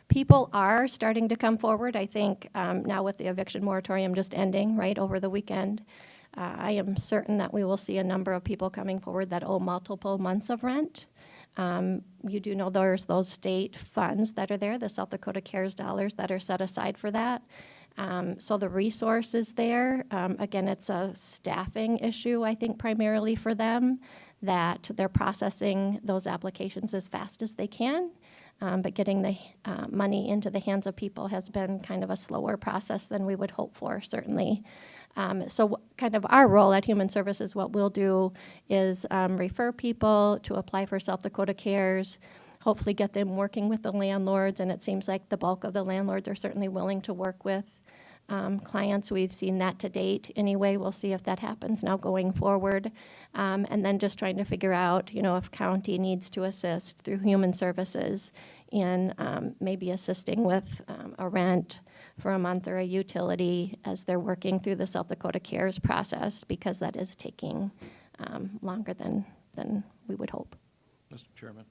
People are starting to come forward. I think now with the eviction moratorium just ending right over the weekend, I am certain that we will see a number of people coming forward that owe multiple months of rent. You do know there's those state funds that are there, the South Dakota CARES dollars that are set aside for that. So the resource is there. Again, it's a staffing issue, I think, primarily for them, that they're processing those applications as fast as they can. But getting the money into the hands of people has been kind of a slower process than we would hope for, certainly. So kind of our role at Human Services, what we'll do is refer people to apply for South Dakota CARES, hopefully get them working with the landlords, and it seems like the bulk of the landlords are certainly willing to work with clients. We've seen that to date anyway. We'll see if that happens now going forward. And then just trying to figure out, you know, if county needs to assist through Human Services in maybe assisting with a rent for a month or a utility as they're working through the South Dakota CARES process, because that is taking longer than we would hope. Mr. Chairman,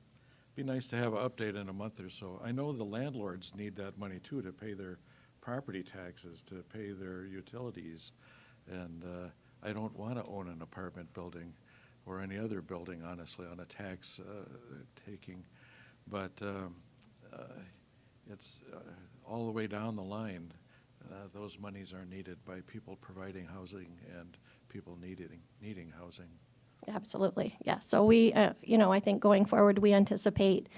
be nice to have an update in a month or so. I know the landlords need that money too to pay their property taxes, to pay their utilities, and I don't want to own an apartment building or any other building, honestly, on a tax taking, but it's all the way down the line. Those monies are needed by people providing housing and people needing housing. Absolutely, yeah. So we, you know, I think going forward, we anticipate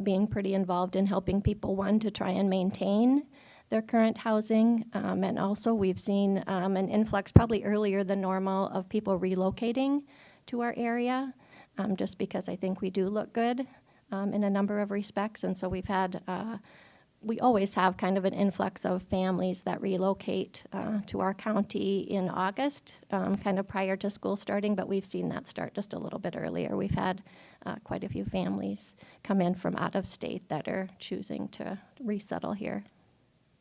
being pretty involved in helping people, one, to try and maintain their current housing, and also we've seen an influx probably earlier than normal of people relocating to our area, just because I think we do look good in a number of respects, and so we've had, we always have kind of an influx of families that relocate to our county in August, kind of prior to school starting, but we've seen that start just a little bit earlier. We've had quite a few families come in from out of state that are choosing to resettle here.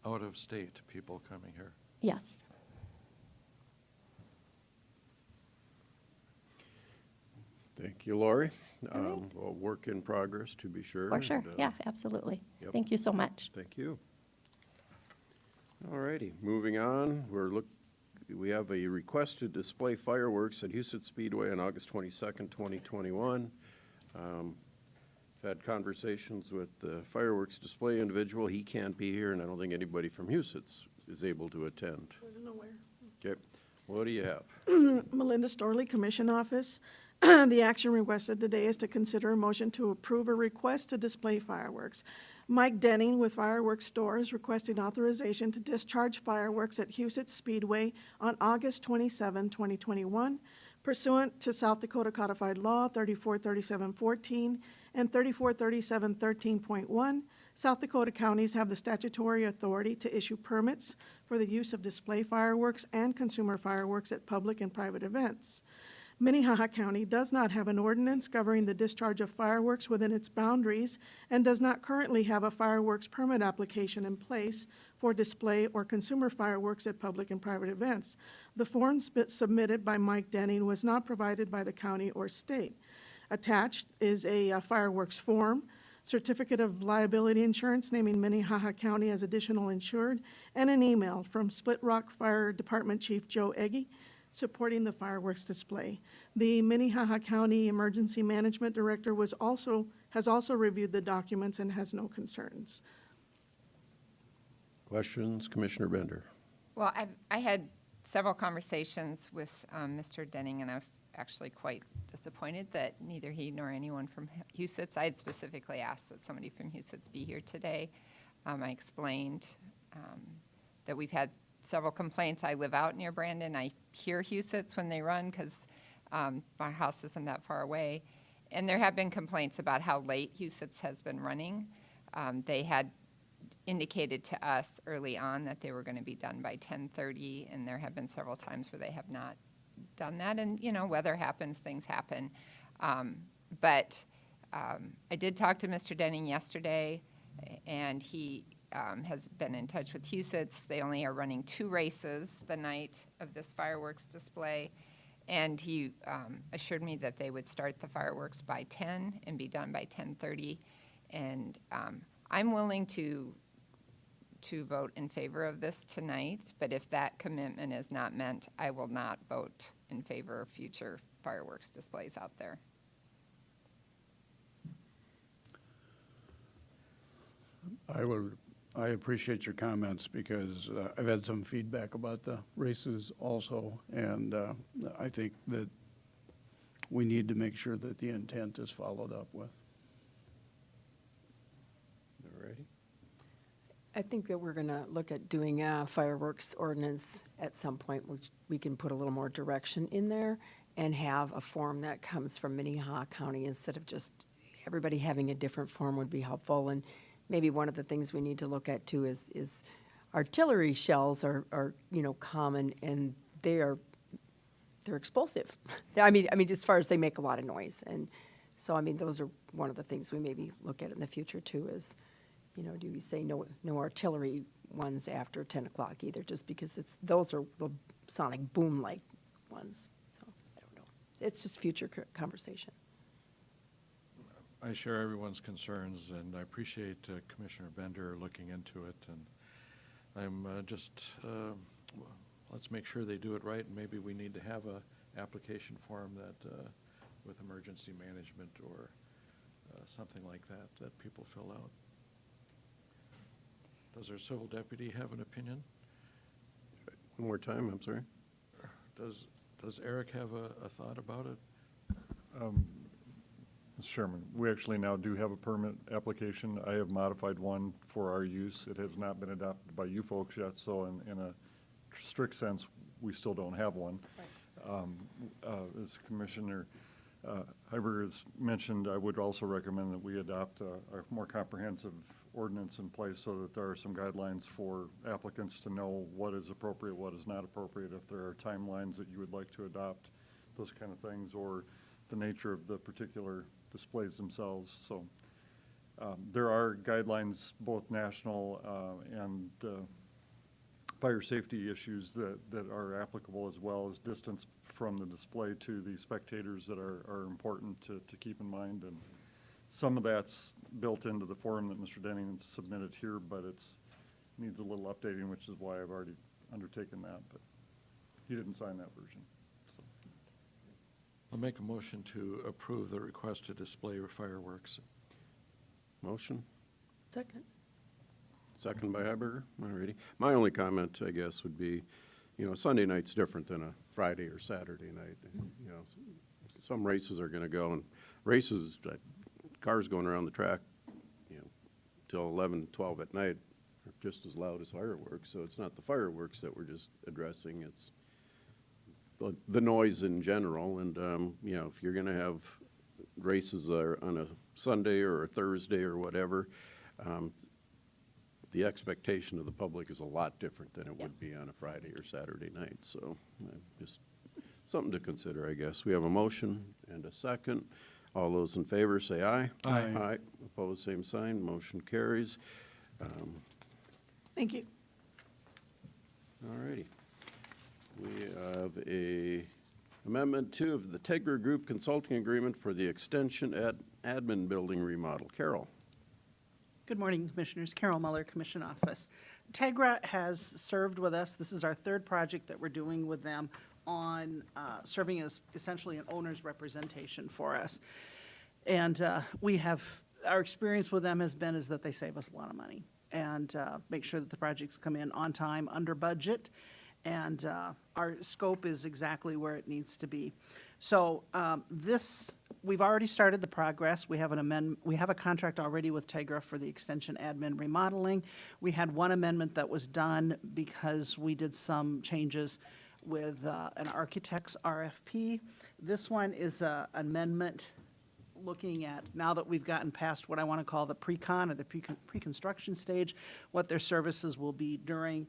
Out of state people coming here? Yes. Thank you, Lori. Well, work in progress, to be sure. For sure, and, yeah, absolutely. Yep. Thank you so much. Thank you. All righty, moving on. We have a request to display fireworks at Houston Speedway on August 22nd, 2021. Had conversations with the fireworks display individual. He can't be here, and I don't think anybody from Houston is able to attend. Wasn't aware. Okay, what do you have? Melinda Storley, Commission Office. The action requested today is to consider a motion to approve a request to display fireworks. Mike Denning with Fireworks Stores requesting authorization to discharge fireworks at Houston Speedway on August 27, 2021, pursuant to South Dakota Codified Law 343714 and 343713.1. South Dakota counties have the statutory authority to issue permits for the use of display fireworks and consumer fireworks at public and private events. Minnehaha County does not have an ordinance governing the discharge of fireworks within its boundaries and does not currently have a fireworks permit application in place for display or consumer fireworks at public and private events. The form submitted by Mike Denning was not provided by the county or state. Attached is a fireworks form, certificate of liability insurance naming Minnehaha County as additional insured, and an email from Split Rock Fire Department Chief Joe Egge supporting the fireworks display. The Minnehaha County Emergency Management Director has also reviewed the documents and has no concerns. Questions, Commissioner Bender? Well, I had several conversations with Mr. Denning, and I was actually quite disappointed that neither he nor anyone from Huset's, I had specifically asked that somebody from Huset's be here today. I explained that we've had several complaints. I live out near Brandon. I hear Huset's when they run because my house isn't that far away. And there have been complaints about how late Huset's has been running. They had indicated to us early on that they were going to be done by 10:30, and there have been several times where they have not done that. And, you know, weather happens, things happen. But I did talk to Mr. Denning yesterday, and he has been in touch with Huset's. They only are running 2 races the night of this fireworks display. And he assured me that they would start the fireworks by 10 and be done by 10:30. And I'm willing to vote in favor of this tonight, but if that commitment is not meant, I will not vote in favor of future fireworks displays out there. I appreciate your comments because I've had some feedback about the races also, and I think that we need to make sure that the intent is followed up with. All righty. I think that we're going to look at doing a fireworks ordinance at some point, which we can put a little more direction in there and have a form that comes from Minnehaha County instead of just everybody having a different form would be helpful. And maybe one of the things we need to look at too is artillery shells are you know, common, and they're explosive. I mean, as far as they make a lot of noise. And so, I mean, those are one of the things we maybe look at in the future too is, you know, do we say no artillery ones after 10 o'clock either, just because those are the sonic boom-like ones. So, I don't know. It's just future conversation. I share everyone's concerns, and I appreciate Commissioner Bender looking into it. And I'm let's make sure they do it right, and maybe we need to have a application form that with emergency management or something like that people fill out. Does our civil deputy have an opinion? One more time, I'm sorry. Does Eric have a thought about it? Mr. Chairman, we actually now do have a permit application. I have modified one for our use. It has not been adopted by you folks yet, so in a strict sense, we still don't have one. Right. As Commissioner Heiberger has mentioned, I would also recommend that we adopt a more comprehensive ordinance in place so that there are some guidelines for applicants to know what is appropriate, what is not appropriate, if there are timelines that you would like to adopt, those kind of things, or the nature of the particular displays themselves. So there are guidelines, both national and fire safety issues that are applicable, as well as distance from the display to the spectators that are important to keep in mind. And some of that's built into the form that Mr. Denning submitted here, but it's needs a little updating, which is why I've already undertaken that, but he didn't sign that version. So. I'll make a motion to approve the request to display fireworks. Motion? Second. Second by Heiberger. All righty. My only comment, I guess, would be, you know, Sunday night's different than a Friday or Saturday night. You know, some races are going to go, and races, cars going around the track, you know, till 11, 12 at night are just as loud as fireworks. So it's not the fireworks that we're just addressing. It's the noise in general. And, you know, if you're going to have races on a Sunday or a Thursday or whatever, the expectation of the public is a lot different than it would be on a Friday or Saturday night. So just something to consider, I guess. We have a motion and a second. All those in favor say aye. Aye. Aye. Opposed, same sign. Motion carries. Thank you. All righty. We have a amendment 2 of the Tegra Group Consulting Agreement for the Extension Admin Building Remodel. Carol. Good morning, Commissioners. Carol Muller, Commission Office. Tegra has served with us. This is our third project that we're doing with them on serving as essentially an owner's representation for us. And our experience with them has been is that they save us a lot of money and make sure that the projects come in on time, under budget, and our scope is exactly where it needs to be. So we've already started the progress. We have a contract already with Tegra for the extension admin remodeling. We had one amendment that was done because we did some changes with an architect's RFP. This one is an amendment looking at, now that we've gotten past what I want to call the pre-con or the pre-construction stage, what their services will be during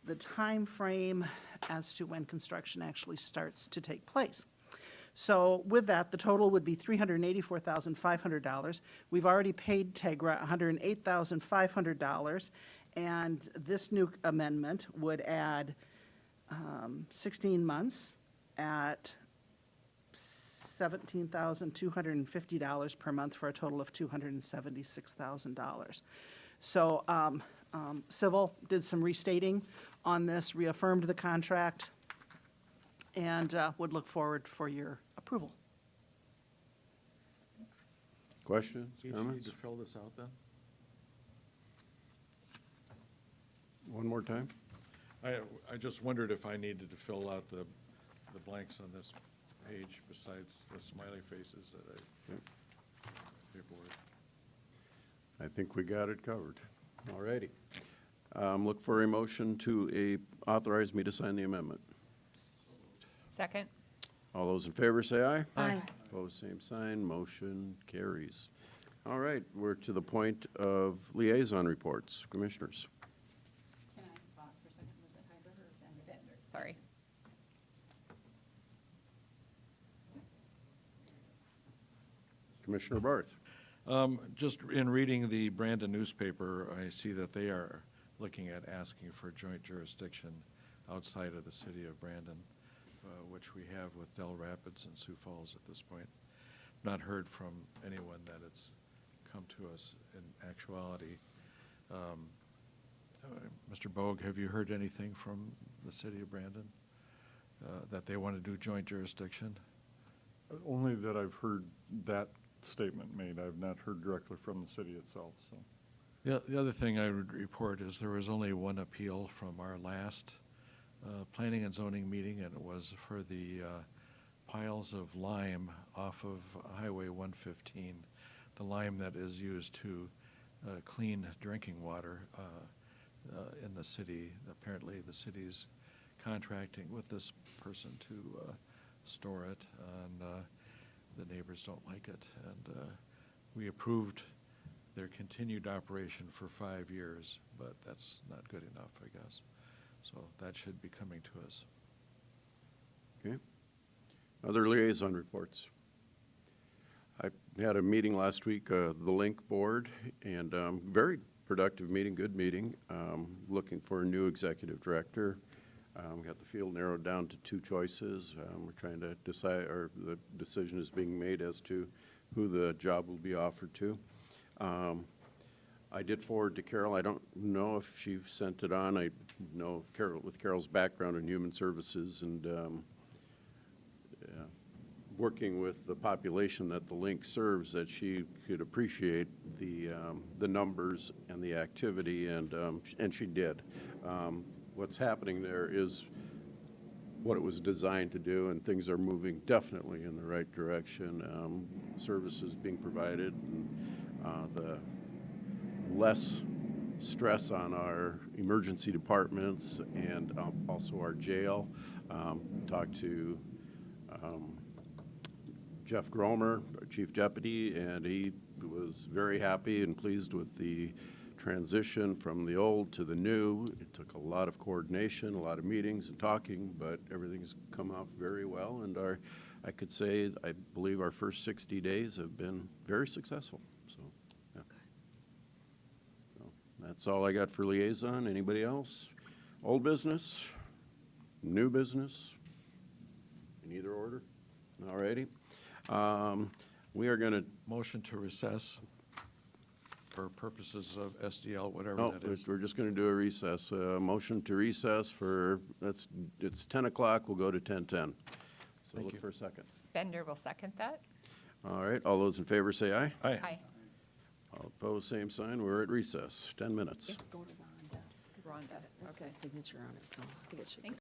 the time frame as to when construction actually starts to take place. So with that, the total would be $384,500. We've already paid Tegra $108,500, and this new amendment would add 16 months at $17,250 per month for a total of $276,000. So Civil did some restating on this, reaffirmed the contract, and would look forward for your approval. Questions, Each need comments? to fill this out then? One more time? I just wondered if I needed to fill out the blanks on this page besides the smiley faces that paperwork. I think we got it covered. All righty. Look for a motion to authorize me to sign the amendment. Second. All those in favor say aye. Aye. Opposed, same sign. Motion carries. All right, we're to the point of liaison reports. Commissioners. Can I pause for a second? Was it Hyberger or Bender? Sorry. Commissioner Barth. Just in reading the Brandon newspaper, I see that they are looking at asking for joint jurisdiction outside of the city of Brandon, which we have with Del Rapids and Sioux Falls at this point. Not heard from anyone that it's come to us in actuality. Mr. Bogue, have you heard anything from the city of Brandon that they want to do joint jurisdiction? Only that I've heard that statement made. I've not heard directly from the city itself, so. Yeah, the other thing I would report is there was only one appeal from our last planning and zoning meeting, and it was for the piles of lime off of Highway 115, the lime that is used to clean drinking water in the city. Apparently the city's contracting with this person to store it, and the neighbors don't like it. And we approved their continued operation for 5 years, but that's not good enough, I guess. So that should be coming to us. Okay. Other liaison reports. I had a meeting last week, the Link Board, and very productive meeting, good meeting. Looking for a new executive director. We got the field narrowed down to 2 choices. We're trying to decide, or the decision is being made as to who the job will be offered to. I did forward to Carol. I don't know if she sent it on. I know Carol, with Carol's background in human services and working with the population that the link serves, that she could appreciate the numbers and the activity, and she did. What's happening there is what it was designed to do, and things are moving definitely in the right direction. Services being provided, and the less stress on our emergency departments and also our jail. Talked to Jeff Gromer, our chief deputy, and he was very happy and pleased with the transition from the old to the new. It took a lot of coordination, a lot of meetings and talking, but everything's come out very well. And I could say, I believe our first 60 days have been very successful. So, yeah. So that's all I got for liaison. Anybody else? Old business? New business? In either order? All righty. We are going to motion to recess for purposes of SDL, whatever no, that is. We're just going to do a recess. Motion to recess for, it's 10 o'clock. We'll go to 10:10. So Thank look you. for a second. Bender will second that. All right. All those in favor say aye. Aye. Aye. All opposed, same sign. We're at recess. 10 minutes. Go to Rhonda. 'cause Rhonda, that's okay. my signature on it, so I think it should. Thanks.